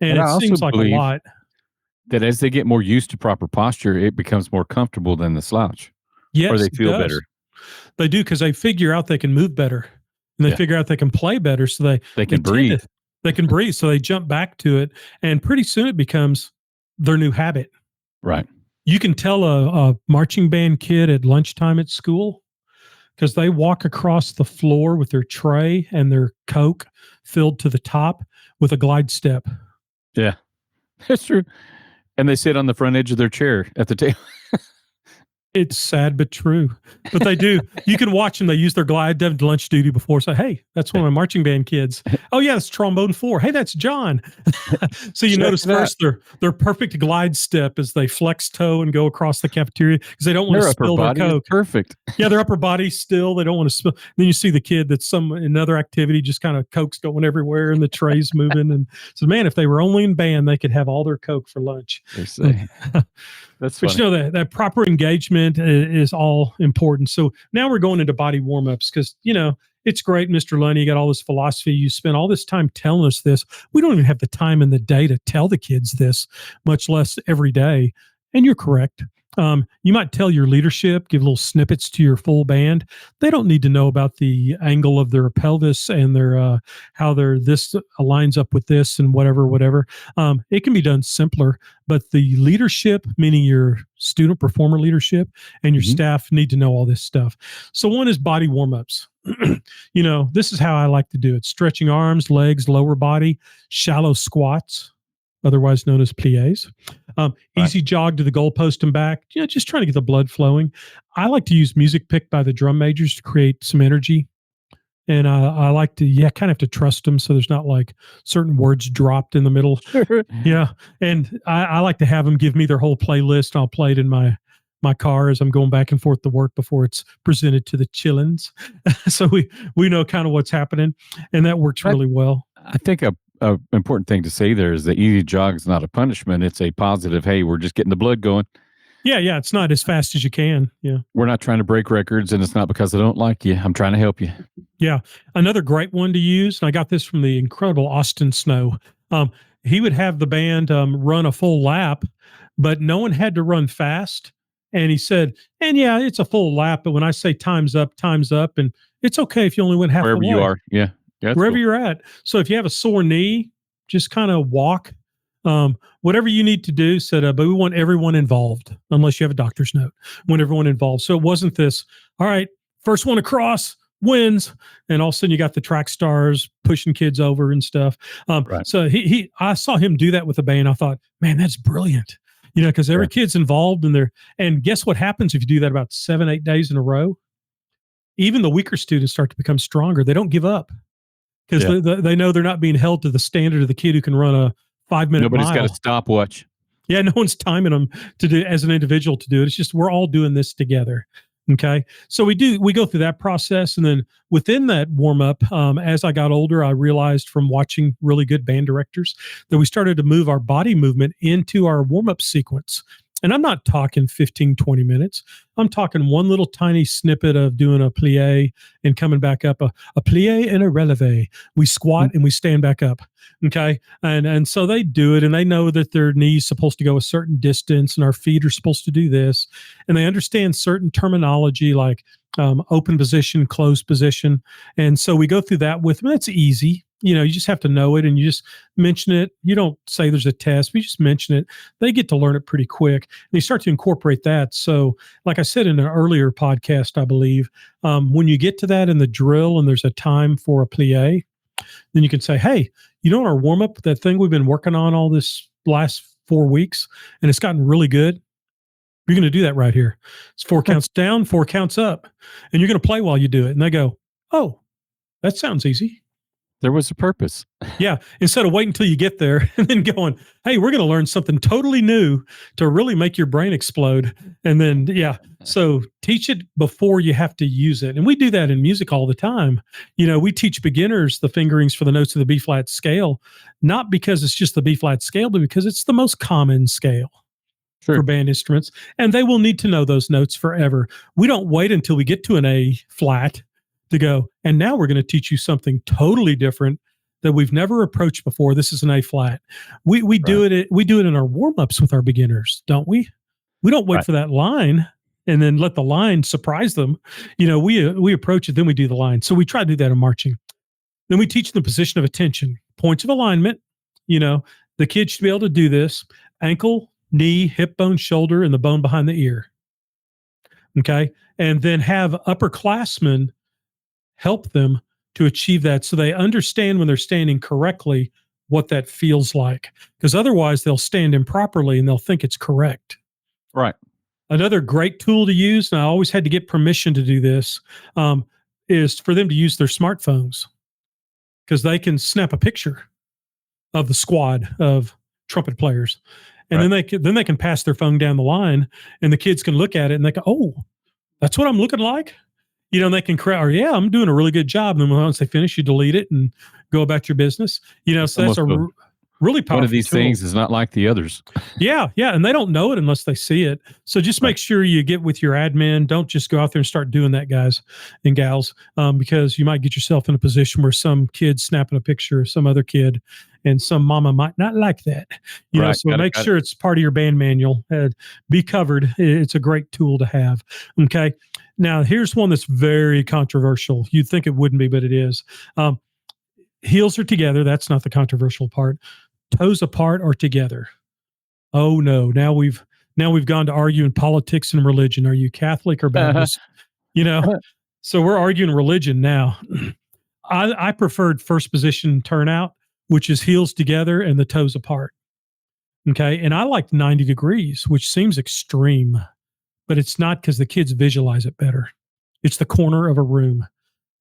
And it seems like a lot. That as they get more used to proper posture, it becomes more comfortable than the slouch. Yes, or they feel better. They do, because they figure out they can move better, and they figure out they can play better. So they can breathe. They can breathe. So they jump back to it, and pretty soon it becomes their new habit. Right. You can tell a marching band kid at lunchtime at school, because they walk across the floor with their tray and their Coke filled to the top with a glide step. Yeah, that's true. And they sit on the front edge of their chair at the table. It's sad but true. But they do. You can watch them. They use their glide. They've done lunch duty before. So, hey, that's one of my marching band kids. Oh, yeah, that's trombone 4. Hey, that's John. So you notice first their perfect glide step as they flex toe and go across the cafeteria because they don't want to spill their Coke. Perfect. Yeah, their upper body's still. They don't want to spill. Then you see the kid that's another activity, just kind of Coke's going everywhere and the tray's moving. And so, man, if they were only in band, they could have all their Coke for lunch. That's funny. But that proper engagement is all important. So now we're going into body warm-ups because, it's great, Mr. Lunney, you got all this philosophy. You spend all this time telling us this. We don't even have the time in the day to tell the kids this, much less every day. And you're correct. You might tell your leadership, give little snippets to your full band. They don't need to know about the angle of their pelvis and their how this aligns up with this and whatever. It can be done simpler, but the leadership, meaning your student performer leadership and your staff, need to know all this stuff. So one is body warm-ups. This is how I like to do it. Stretching arms, legs, lower body, shallow squats, otherwise known as pliés. Easy jog to the goalpost and back, just trying to get the blood flowing. I like to use music picked by the drum majors to create some energy. And I like to, kind of have to trust them so there's not like certain words dropped in the middle. Yeah. And I like to have them give me their whole playlist. I'll play it in my car as I'm going back and forth to work before it's presented to the chillins. So we know kind of what's happening, and that works really well. I think a important thing to say there is that easy jog is not a punishment. It's a positive. Hey, we're just getting the blood going. Yeah. It's not as fast as you can. Yeah. We're not trying to break records, and it's not because I don't like you. I'm trying to help you. Yeah. Another great one to use, and I got this from the incredible Austin Snow. He would have the band run a full lap, but no one had to run fast. And he said, and yeah, it's a full lap, but when I say time's up, and it's okay if you only went half the way. Wherever you are. Yeah. Wherever you're at. So if you have a sore knee, just kind of walk. Whatever you need to do, but we want everyone involved, unless you have a doctor's note. We want everyone involved. So it wasn't this, all right, first one across wins, and all of a sudden you got the track stars pushing kids over and stuff. Right. So I saw him do that with the band. I thought, man, that's brilliant. Because every kid's involved and guess what happens if you do that about 7-8 days in a row? Even the weaker students start to become stronger. They don't give up because they know they're not being held to the standard of the kid who can run a 5-minute mile. Nobody's got a stopwatch. Yeah, no one's timing them to do as an individual to do it. It's just we're all doing this together. Okay. So we go through that process. And then within that warm up, as I got older, I realized from watching really good band directors that we started to move our body movement into our warm up sequence. And I'm not talking 15, 20 minutes. I'm talking one little tiny snippet of doing a plie and coming back up, a plie and a releve. We squat and we stand back up. Okay. And so they do it and they know that their knee's supposed to go a certain distance and our feet are supposed to do this. And they understand certain terminology like open position, closed position. And so we go through that with them. That's easy. You just have to know it and you just mention it. You don't say there's a test, we just mention it. They get to learn it pretty quick. And they start to incorporate that. So like I said in an earlier podcast, I believe, when you get to that in the drill and there's a time for a plie, then you can say, hey, in our warm up, that thing we've been working on all this last 4 weeks and it's gotten really good. You're going to do that right here. It's 4 counts down, 4 counts up, and you're going to play while you do it. And they go, oh, that sounds easy. There was a purpose. Yeah. Instead of waiting until you get there and then going, hey, we're going to learn something totally new to really make your brain explode. And then, yeah. So teach it before you have to use it. And we do that in music all the time. We teach beginners the fingerings for the notes of the B flat scale, not because it's just the B flat scale, but because it's the most common scale. Sure. For band instruments. And they will need to know those notes forever. We don't wait until we get to an A flat to go, and now we're going to teach you something totally different that we've never approached before. This is an A flat. We do it in our warm-ups with our beginners, don't we? We don't wait for that line and then let the line surprise them. We approach it, then we do the line. So we try to do that in marching. Then we teach them the position of attention, points of alignment. The kids should be able to do this: ankle, knee, hip bone, shoulder, and the bone behind the ear. Okay. And then have upperclassmen help them to achieve that so they understand when they're standing correctly what that feels like. Because otherwise they'll stand improperly and they'll think it's correct. Right. Another great tool to use, and I always had to get permission to do this, is for them to use their smartphones because they can snap a picture of the squad of trumpet players. And then they can pass their phone down the line and the kids can look at it and they go, oh, that's what I'm looking like. And they can correct, yeah, I'm doing a really good job. And then once they finish, you delete it and go about your business. So that's a really powerful one of these tool. Things is not like the others. Yeah. And they don't know it unless they see it. So just make sure you get with your admin. Don't just go out there and start doing that, guys and gals, because you might get yourself in a position where some kid's snapping a picture of some other kid and some mama might not like that. So make sure it's part of your band manual. Be covered. It's a great tool to have. Okay. Now, here's one that's very controversial. You'd think it wouldn't be, but it is. Heels are together. That's not the controversial part. Toes apart or together. Oh no! Now we've gone to arguing politics and religion. Are you Catholic or Baptist? So we're arguing religion now. I preferred first position turnout, which is heels together and the toes apart. Okay, and I liked 90 degrees, which seems extreme. But it's not because the kids visualize it better. It's the corner of a room.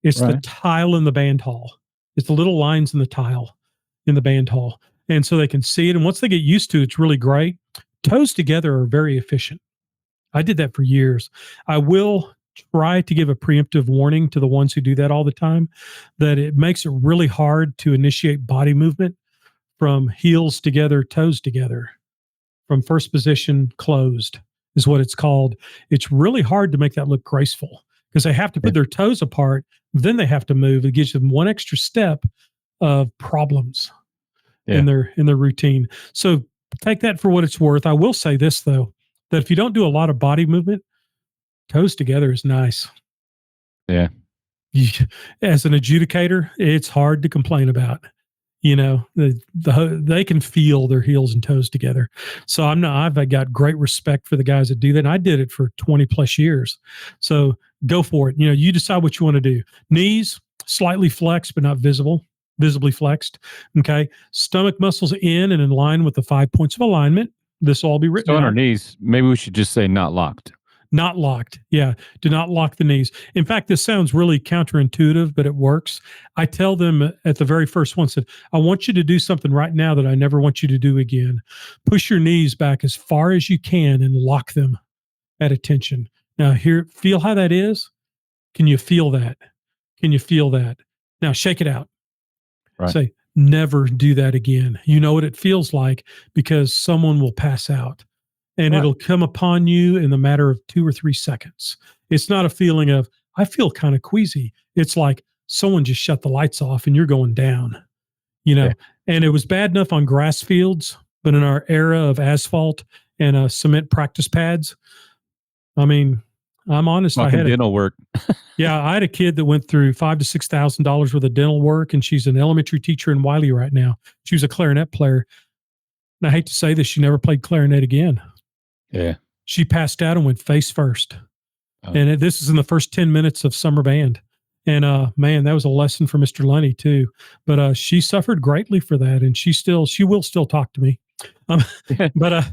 It's the tile in the band hall. It's the little lines in the tile in the band hall. And so they can see it. And once they get used to it, it's really great. Toes together are very efficient. I did that for years. I will try to give a preemptive warning to the ones who do that all the time, that it makes it really hard to initiate body movement from heels together, toes together, from first position closed. Is what it's called. It's really hard to make that look graceful because they have to put their toes apart, then they have to move. It gives them one extra step of problems in their routine. So take that for what it's worth. I will say this though, that if you don't do a lot of body movement, toes together is nice. Yeah. As an adjudicator, it's hard to complain about. They can feel their heels and toes together. So I've got great respect for the guys that do that. And I did it for 20 plus years. So go for it. You decide what you want to do. Knees slightly flexed, but not visibly flexed. Okay. Stomach muscles in and in line with the 5 points of alignment. This will all be written So on out. our knees, maybe we should just say not locked. Not locked. Yeah. Do not lock the knees. In fact, this sounds really counterintuitive, but it works. I tell them at the very first one, said, I want you to do something right now that I never want you to do again. Push your knees back as far as you can and lock them at attention. Now here, feel how that is. Can you feel that? Can you feel that? Now shake it out. Right. Say, never do that again. You know what it feels like because someone will pass out and Right. it'll come upon you in the matter of 2 or 3 seconds. It's not a feeling of, I feel kind of queasy. It's like someone just shut the lights off and you're going down, Yeah. and it was bad enough on grass fields, but in our era of asphalt and cement practice pads, I mean, I'm honest. Fucking dental work. I had a kid that went through $5,000 to $6,000 worth of dental work, and she's an elementary teacher in Wiley right now. She was a clarinet player. And I hate to say this, she never played clarinet again. Yeah. She passed out and went face first. Oh. And this is in the first 10 minutes of summer band. And man, that was a lesson for Mr. Lunney too. But she suffered greatly for that, and she will still talk to me. But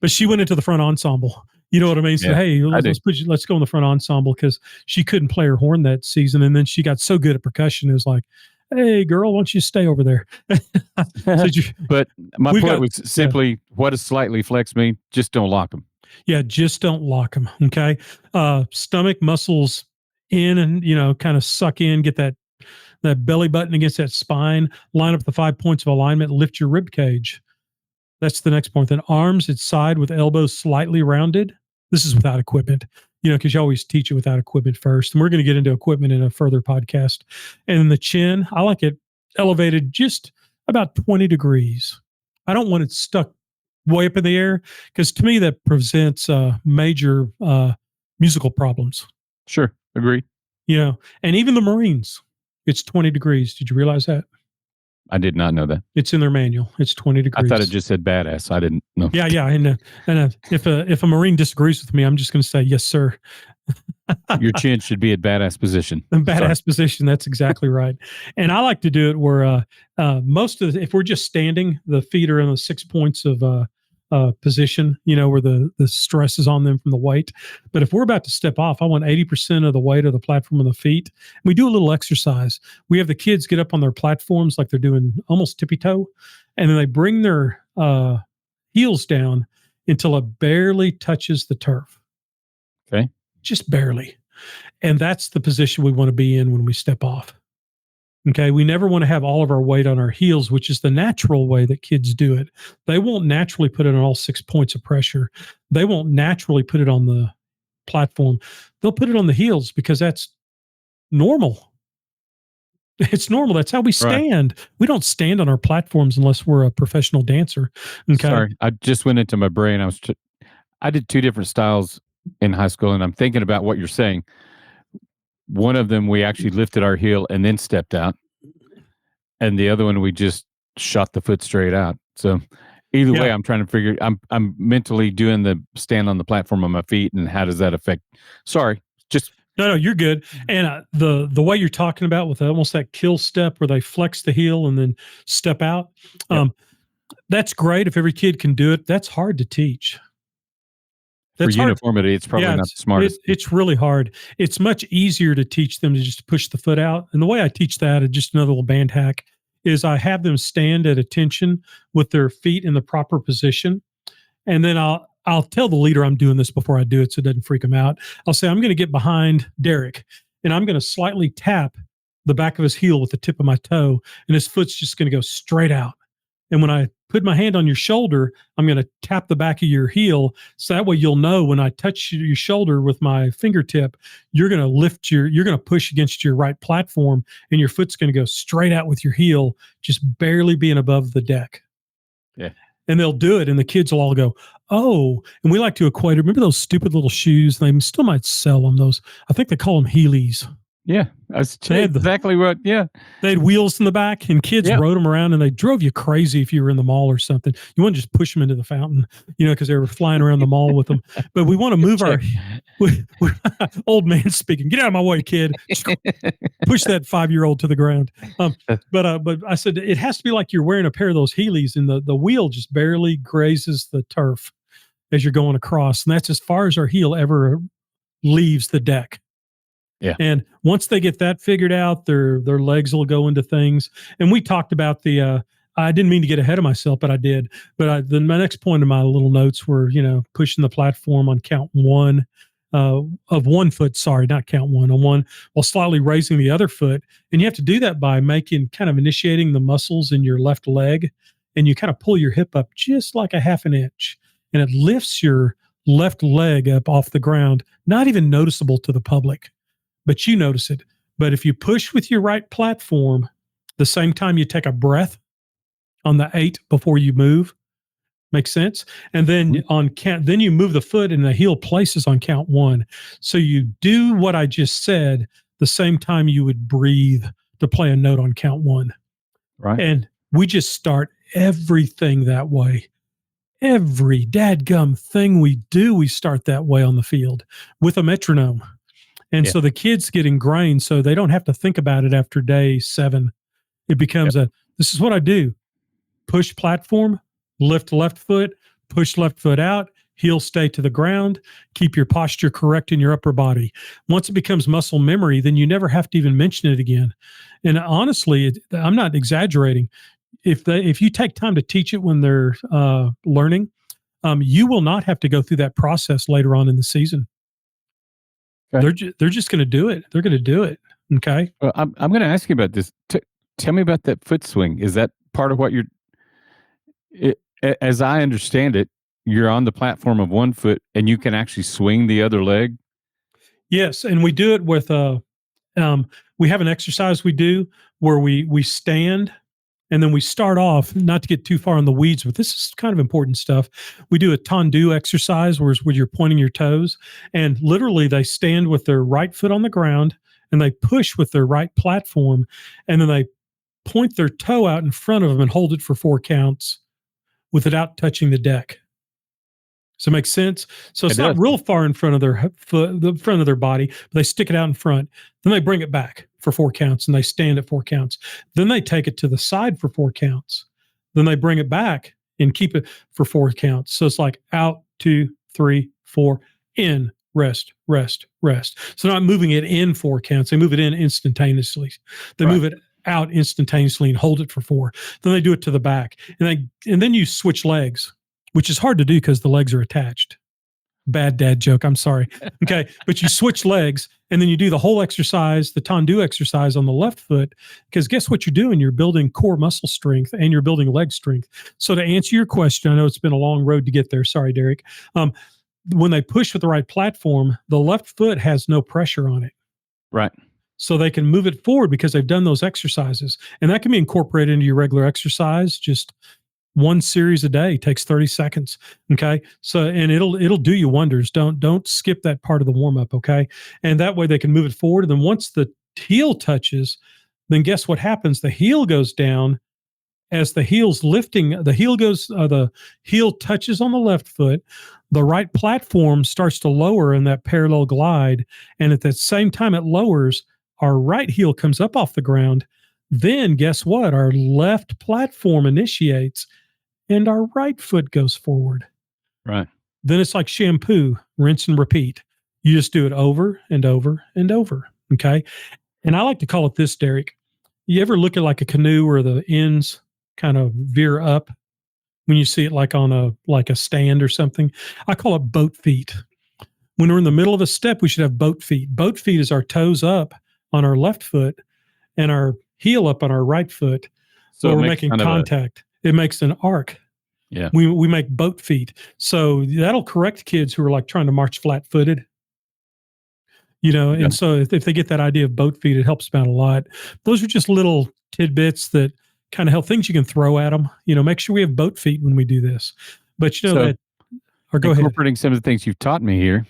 she went into the front ensemble. You know what I mean? Said, hey, let's go in the front ensemble because she couldn't play her horn that season, and then she got so good at percussion. It was like, hey, girl, why don't you stay over there? But my point was simply, what does slightly flex mean? Just don't lock them. Yeah, just don't lock them. Okay, stomach muscles in, and kind of suck in, get that belly button against that spine, line up the 5 points of alignment, lift your rib cage. That's the next point. Then arms at side with elbows slightly rounded. This is without equipment, because you always teach it without equipment first. And we're going to get into equipment in a further podcast. And then the chin, I like it elevated just about 20 degrees. I don't want it stuck way up in the air because to me that presents major musical problems. Sure. Agree. And even the Marines, it's 20 degrees. Did you realize that? I did not know that. It's in their manual. It's 20 degrees. I thought it just said badass. I didn't know. Yeah. And if a Marine disagrees with me, I'm just going to say, yes, sir. Your chin should be at badass position. Position. That's exactly right. And I like to do it where if we're just standing, the feet are in the 6 points of position, where the stress is on them from the weight. But if we're about to step off, I want 80% of the weight of the platform on the feet. We do a little exercise. We have the kids get up on their platforms like they're doing almost tippy toe, and then they bring their heels down until it barely touches the turf. Okay. Just barely. And that's the position we want to be in when we step off. Okay. We never want to have all of our weight on our heels, which is the natural way that kids do it. They won't naturally put it on all 6 points of pressure. They won't naturally put it on the platform. They'll put it on the heels because that's normal. It's normal. That's how we stand. Right. We don't stand on our platforms unless we're a professional dancer. Okay. Sorry. I just went into my brain. I did 2 different styles in high school, and I'm thinking about what you're saying. One of them, we actually lifted our heel and then stepped out. And the other one, we just shot the foot straight out. So either way, I'm trying to figure, I'm mentally doing the stand on the platform on my feet. And how does that affect? Sorry, just. No, you're good. And the way you're talking about with almost that kill step where they flex the heel and then step out. That's great. If every kid can do it, that's hard to teach. That's for uniformity, it's probably not the smartest. It's really hard. It's much easier to teach them to just push the foot out. And the way I teach that, just another little band hack, is I have them stand at attention with their feet in the proper position. And then I'll tell the leader I'm doing this before I do it so it doesn't freak them out. I'll say, I'm going to get behind Derek, and I'm going to slightly tap the back of his heel with the tip of my toe, and his foot's just going to go straight out. And when I put my hand on your shoulder, I'm going to tap the back of your heel. So that way you'll know when I touch your shoulder with my fingertip, you're going to you're going to push against your right platform, and your foot's going to go straight out with your heel, just barely being above the deck. Yeah. And they'll do it, and the kids will all go, oh, and we like to equate it. Remember those stupid little shoes? They still might sell them. I think they call them Heelys. Yeah, that's exactly what. Yeah, they had wheels in the back, and kids rode them around, and they drove you crazy if you were in the mall or something. You want to just push them into the fountain, because they were flying around the mall with them. But we want to move our old man speaking. Get out of my way, kid! Push that 5-year-old to the ground. But I said it has to be like you're wearing a pair of those Heelys, and the wheel just barely grazes the turf as you're going across, and that's as far as our heel ever leaves the deck. Yeah. And once they get that figured out, their legs will go into things. And we talked about I didn't mean to get ahead of myself, but I did. But my next point in my little notes were, pushing the platform on count 1. of one foot, sorry, not count one, on one, while slightly raising the other foot. And you have to do that by initiating the muscles in your left leg. And you kind of pull your hip up just like a half an inch. And it lifts your left leg up off the ground, not even noticeable to the public, but you notice it. But if you push with your right platform, the same time you take a breath on the 8 before you move, makes sense? And then then you move the foot and the heel places on count 1. So you do what I just said the same time you would breathe to play a note on count 1. Right. And we just start everything that way. Every dadgum thing we do, we start that way on the field with a metronome. And so the kids get ingrained, so they don't have to think about it after day 7. It becomes this is what I do. Push platform, lift left foot, push left foot out, heel stay to the ground, keep your posture correct in your upper body. Once it becomes muscle memory, then you never have to even mention it again. And honestly, I'm not exaggerating. If you take time to teach it when they're learning, you will not have to go through that process later on in the season. Okay. They're just going to do it. They're going to do it. Okay. Well, I'm going to ask you about this. Tell me about that foot swing. Is that part of what as I understand it, you're on the platform of one foot and you can actually swing the other leg? Yes. And we do it with, we have an exercise we do where we stand. And then we start off, not to get too far in the weeds, but this is kind of important stuff. We do a tendu exercise where you're pointing your toes. And literally they stand with their right foot on the ground and they push with their right platform. And then they point their toe out in front of them and hold it for 4 counts without touching the deck. Does that make sense? So it's not real far in front of their foot, the front of their body, but they stick it out in front. Then they bring it back for 4 counts and they stand at 4 counts. Then they take it to the side for 4 counts. Then they bring it back and keep it for 4 counts. So it's like out, 2, 3, 4, in, rest, rest, rest. So not moving it in 4 counts. They move it in instantaneously. They move it out instantaneously and hold it for 4. Then they do it to the back. And then you switch legs, which is hard to do because the legs are attached. Bad dad joke. I'm sorry. Okay. But you switch legs and then you do the whole exercise, the tendu exercise on the left foot, because guess what you're doing? You're building core muscle strength and you're building leg strength. So to answer your question, I know it's been a long road to get there. Sorry, Derek. When they push with the right platform, the left foot has no pressure on it. Right. So they can move it forward because they've done those exercises. And that can be incorporated into your regular exercise. Just 1 series a day, takes 30 seconds. Okay. So, and it'll do you wonders. Don't skip that part of the warm up. Okay. And that way they can move it forward. And then once the heel touches, then guess what happens? The heel goes down as the heel's lifting. The heel touches on the left foot. The right platform starts to lower in that parallel glide. And at the same time it lowers, our right heel comes up off the ground. Then guess what? Our left platform initiates and our right foot goes forward. Right. Then it's like shampoo, rinse and repeat. You just do it over and over and over. Okay. And I like to call it this, Derek. You ever look at like a canoe where the ends kind of veer up when you see it like on a stand or something? I call it boat feet. When we're in the middle of a step, we should have boat feet. Boat feet is our toes up on our left foot and our heel up on our right foot. So we're making contact. It makes an arc. Yeah. We make boat feet. So that'll correct kids who are like trying to march flat footed. And so if they get that idea of boat feet, it helps them out a lot. Those are just little tidbits that kind of help, things you can throw at them. Make sure we have boat feet when we do this. But go ahead. Incorporating some of the things you've taught me here,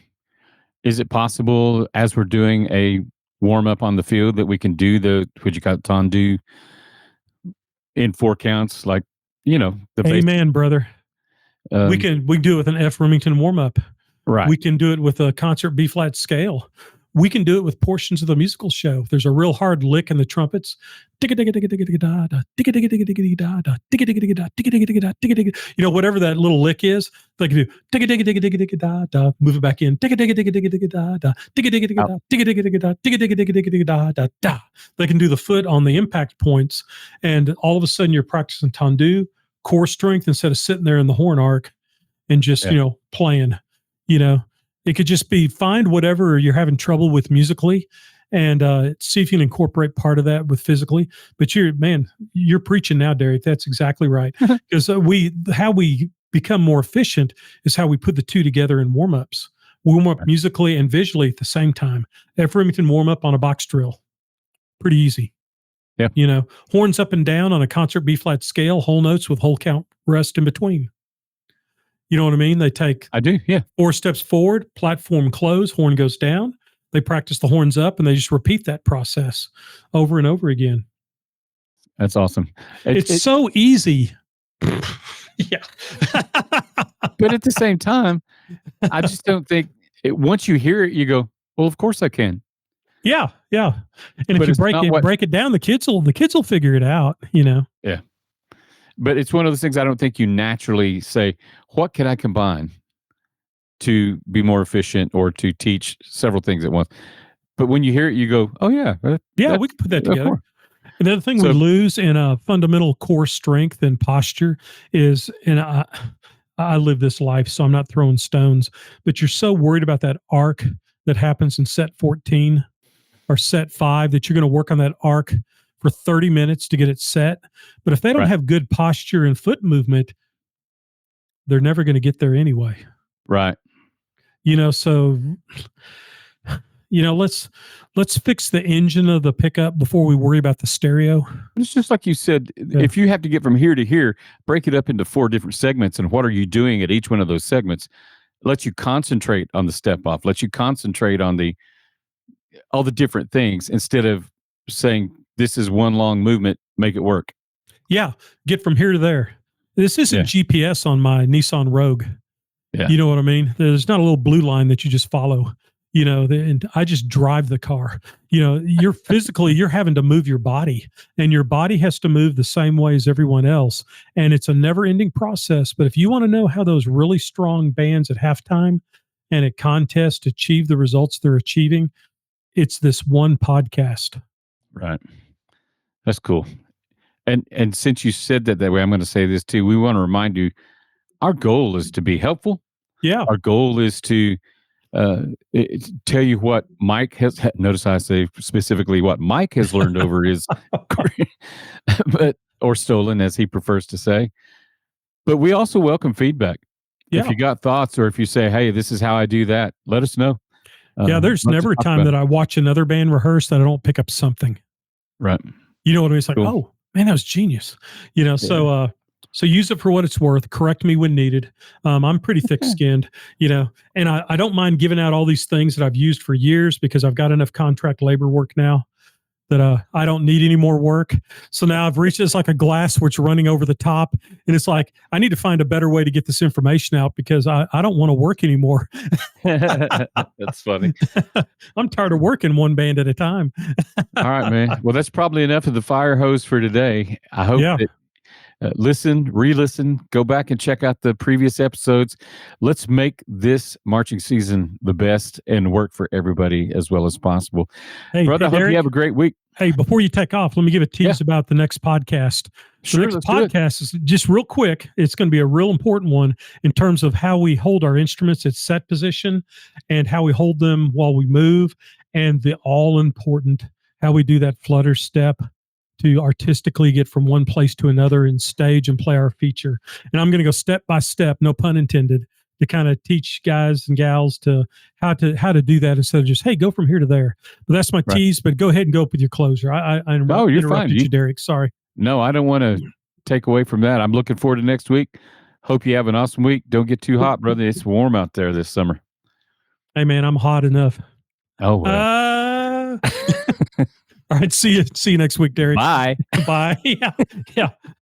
is it possible as we're doing a warm up on the field that we can do what you call tendu in 4 counts, like the Amen, brother. We can do it with an F. Remington warm up. Right. We can do it with a concert B flat scale. We can do it with portions of the musical show. There's a real hard lick in the trumpets. Whatever that little lick is, they can do move it back in. They can do the foot on the impact points, and all of a sudden you're practicing tendu, core strength, instead of sitting there in the horn arc and just playing. It could just be find whatever you're having trouble with musically, and see if you can incorporate part of that with physically. But you're preaching now, Derek. That's exactly right. Because how we become more efficient is how we put the two together in warm-ups. We warm up musically and visually at the same time. F. Remington warm up on a box drill. Pretty easy. Yeah. Horns up and down on a concert B flat scale, whole notes with whole count rest in between. You know what I mean? They take I do, yeah. 4 steps forward, platform close, horn goes down. They practice the horns up, and they just repeat that process over and over again. That's awesome. It's so easy. Yeah. But at the same time, I just don't think once you hear it, you go, well, of course I can. Yeah. And if you break it down, the kids will figure it out, Yeah. But it's one of those things I don't think you naturally say, what can I combine to be more efficient or to teach several things at once? But when you hear it, you go, oh, yeah. We can put that together. Another thing we lose in a fundamental core strength and posture is, and I live this life, so I'm not throwing stones, but you're so worried about that arc that happens in set 14 or set 5 that you're going to work on that arc for 30 minutes to get it set. But if they don't have good posture and foot movement, they're never going to get there anyway. Right. So let's fix the engine of the pickup before we worry about the stereo. It's just like you said, if you have to get from here to here, break it up into 4 different segments, and what are you doing at each one of those segments? Lets you concentrate on the step off, lets you concentrate on all the different things instead of saying this is one long movement, make it work. Yeah, get from here to there. This isn't GPS on my Nissan Rogue. Yeah. You know what I mean? There's not a little blue line that you just follow. And I just drive the car. You're having to move your body, and your body has to move the same way as everyone else. And it's a never-ending process. But if you want to know how those really strong bands at halftime and at contests achieve the results they're achieving, it's this one podcast. Right. That's cool. And since you said that way, I'm going to say this too. We want to remind you, our goal is to be helpful. Yeah. Our goal is to tell you what Mike has. Notice I say specifically what Mike has learned over his, or stolen, as he prefers to say. But we also welcome feedback. If you got thoughts, or if you say, "Hey, this is how I do that," let us know. There's never a time that I watch another band rehearse that I don't pick up something. Right. You know what I mean? It's like, oh man, that was genius. So use it for what it's worth. Correct me when needed. I'm pretty thick-skinned, and I don't mind giving out all these things that I've used for years because I've got enough contract labor work now that I don't need any more work. So now I've reached this like a glass where it's running over the top, and it's like I need to find a better way to get this information out because I don't want to work anymore. That's funny. I'm tired of working one band at a time. All right, man. Well, that's probably enough of the fire hose for today. I hope that listen, re-listen, go back and check out the previous episodes. Let's make this marching season the best and work for everybody as well as possible. Hey, brother, I hope you have a great week. Hey, before you take off, let me give a tease about the next podcast. The next podcast is just real quick. It's going to be a real important one in terms of how we hold our instruments at set position and how we hold them while we move, and the all-important how we do that flutter step to artistically get from one place to another and stage and play our feature. And I'm going to go step by step, no pun intended, to kind of teach guys and gals to how to do that instead of just, hey, go from here to there. But that's my tease, but go ahead and go up with your closer. I you're fine. You, Derek. Sorry. No, I don't want to take away from that. I'm looking forward to next week. Hope you have an awesome week. Don't get too hot, brother. It's warm out there this summer. Hey, man, I'm hot enough. Oh, well. All right. See you next week, Derek. Bye. Bye. Yeah.